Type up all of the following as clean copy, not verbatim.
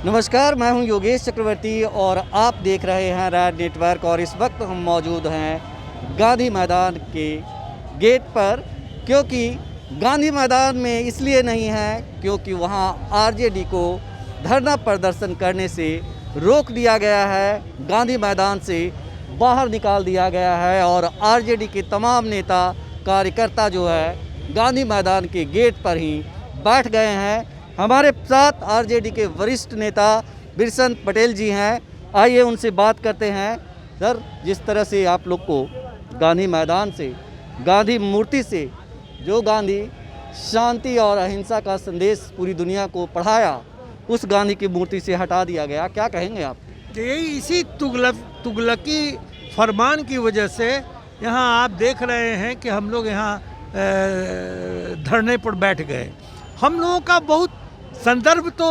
नमस्कार, मैं हूं योगेश चक्रवर्ती और आप देख रहे हैं राज नेटवर्क। और इस वक्त हम मौजूद हैं गांधी मैदान के गेट पर, क्योंकि गांधी मैदान में इसलिए नहीं है क्योंकि वहां आरजेडी को धरना प्रदर्शन करने से रोक दिया गया है, गांधी मैदान से बाहर निकाल दिया गया है और आरजेडी के तमाम नेता कार्यकर्ता जो है गांधी मैदान के गेट पर ही बैठ गए हैं। हमारे साथ आरजेडी के वरिष्ठ नेता बिरसन पटेल जी हैं, आइए उनसे बात करते हैं। सर, जिस तरह से आप लोग को गांधी मैदान से, गांधी मूर्ति से, जो गांधी शांति और अहिंसा का संदेश पूरी दुनिया को पढ़ाया, उस गांधी की मूर्ति से हटा दिया गया, क्या कहेंगे आप? यही इसी तुगलकी फरमान की वजह से यहाँ आप देख रहे हैं कि हम लोग यहाँ धरने पर बैठ गए। हम लोगों का बहुत संदर्भ तो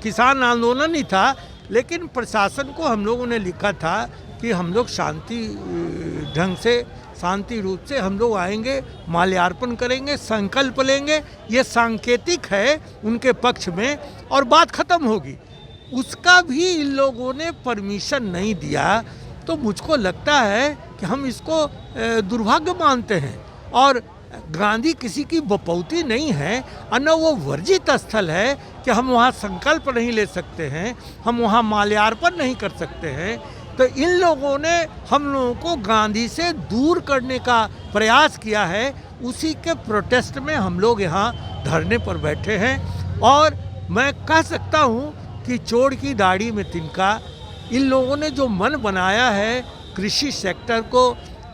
किसान आंदोलन ही था, लेकिन प्रशासन को हम लोगों ने लिखा था कि हम लोग शांति ढंग से, शांति रूप से हम लोग आएंगे, माल्यार्पण करेंगे, संकल्प लेंगे। ये सांकेतिक है उनके पक्ष में और बात खत्म होगी। उसका भी इन लोगों ने परमिशन नहीं दिया, तो मुझको लगता है कि हम इसको दुर्भाग्य मानते हैं। और गांधी किसी की बपौती नहीं है और न वो वर्जित स्थल है कि हम वहाँ संकल्प नहीं ले सकते हैं, हम वहाँ माल्यार्पण नहीं कर सकते हैं। तो इन लोगों ने हम लोगों को गांधी से दूर करने का प्रयास किया है, उसी के प्रोटेस्ट में हम लोग यहाँ धरने पर बैठे हैं। और मैं कह सकता हूँ कि चोर की दाढ़ी में तिनका, इन लोगों ने जो मन बनाया है कृषि सेक्टर को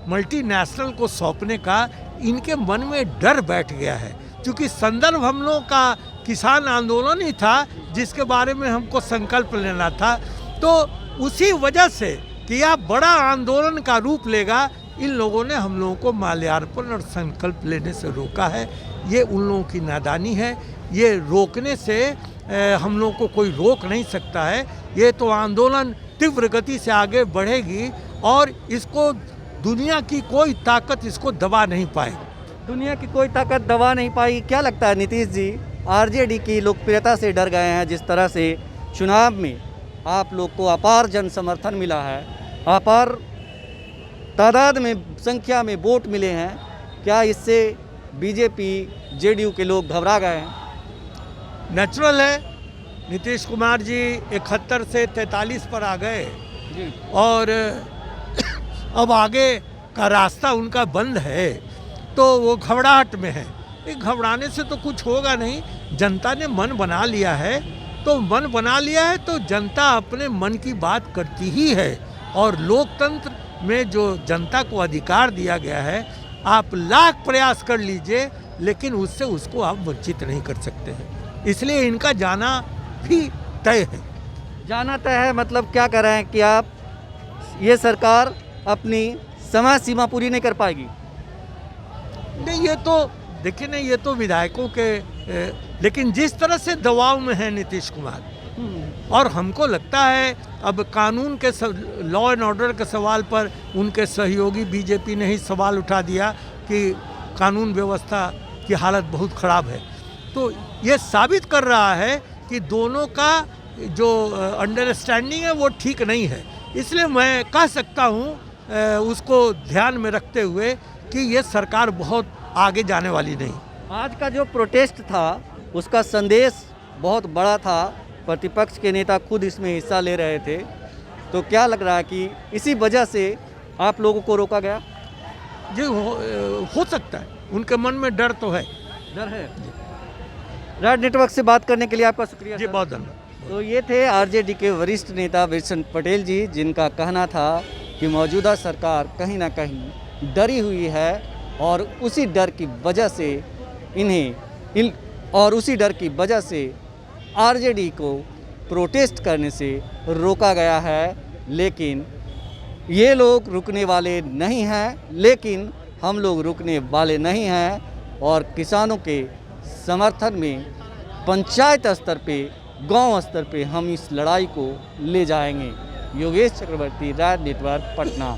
मल्टीनेशनल को सौंपने का, इनके मन में डर बैठ गया है। क्योंकि संदर्भ हम लोग का किसान आंदोलन ही था जिसके बारे में हमको संकल्प लेना था, तो उसी वजह से कि यह बड़ा आंदोलन का रूप लेगा, इन लोगों ने हम लोगों को माल्यार्पण और संकल्प लेने से रोका है। ये उन लोगों की नादानी है। ये रोकने से हम लोगों को कोई रोक नहीं सकता है। ये तो आंदोलन तीव्र गति से आगे बढ़ेगी और इसको दुनिया की कोई ताकत इसको दबा नहीं पाएगी। दुनिया की कोई ताकत दबा नहीं पाई। क्या लगता है नीतीश जी, आरजेडी की लोकप्रियता से डर गए हैं? जिस तरह से चुनाव में आप लोग को अपार जन समर्थन मिला है, अपार तादाद में, संख्या में वोट मिले हैं, क्या इससे बीजेपी जेडीयू के लोग घबरा गए हैं? नेचुरल है। नीतीश कुमार जी 71 से 43 पर आ गए जी, और अब आगे का रास्ता उनका बंद है, तो वो घबराहट में है। घबराने से तो कुछ होगा नहीं। जनता ने मन बना लिया है, तो मन बना लिया है तो जनता अपने मन की बात करती ही है। और लोकतंत्र में जो जनता को अधिकार दिया गया है, आप लाख प्रयास कर लीजिए लेकिन उससे उसको आप वंचित नहीं कर सकते हैं। इसलिए इनका जाना भी तय है। जाना तय है मतलब क्या कह रहे हैं कि आप, ये सरकार अपनी समय सीमा पूरी नहीं कर पाएगी? नहीं, ये तो देखिए ना, ये तो विधायकों के लेकिन जिस तरह से दबाव में है नीतीश कुमार, और हमको लगता है अब कानून के लॉ एंड ऑर्डर के सवाल पर उनके सहयोगी बीजेपी ने ही सवाल उठा दिया कि कानून व्यवस्था की हालत बहुत ख़राब है। तो ये साबित कर रहा है कि दोनों का जो अंडरस्टैंडिंग है वो ठीक नहीं है। इसलिए मैं कह सकता हूँ उसको ध्यान में रखते हुए कि ये सरकार बहुत आगे जाने वाली नहीं। आज का जो प्रोटेस्ट था उसका संदेश बहुत बड़ा था, प्रतिपक्ष के नेता खुद इसमें हिस्सा ले रहे थे, तो क्या लग रहा है कि इसी वजह से आप लोगों को रोका गया? जी, हो सकता है, उनके मन में डर तो है। डर है। राज नेटवर्क से बात करने के लिए आपका शुक्रिया जी, सर। बहुत धन्यवाद। तो ये थे आरजेडी के वरिष्ठ नेता बिरसन पटेल जी, जिनका कहना था कि मौजूदा सरकार कहीं ना कहीं डरी हुई है और उसी डर की वजह से उसी डर की वजह से आरजेडी को प्रोटेस्ट करने से रोका गया है। लेकिन ये लोग रुकने वाले नहीं हैं, लेकिन हम लोग रुकने वाले नहीं हैं और किसानों के समर्थन में पंचायत स्तर पे, गांव स्तर पे हम इस लड़ाई को ले जाएंगे। योगेश चक्रवर्ती, राज नेटवर्क, पटना।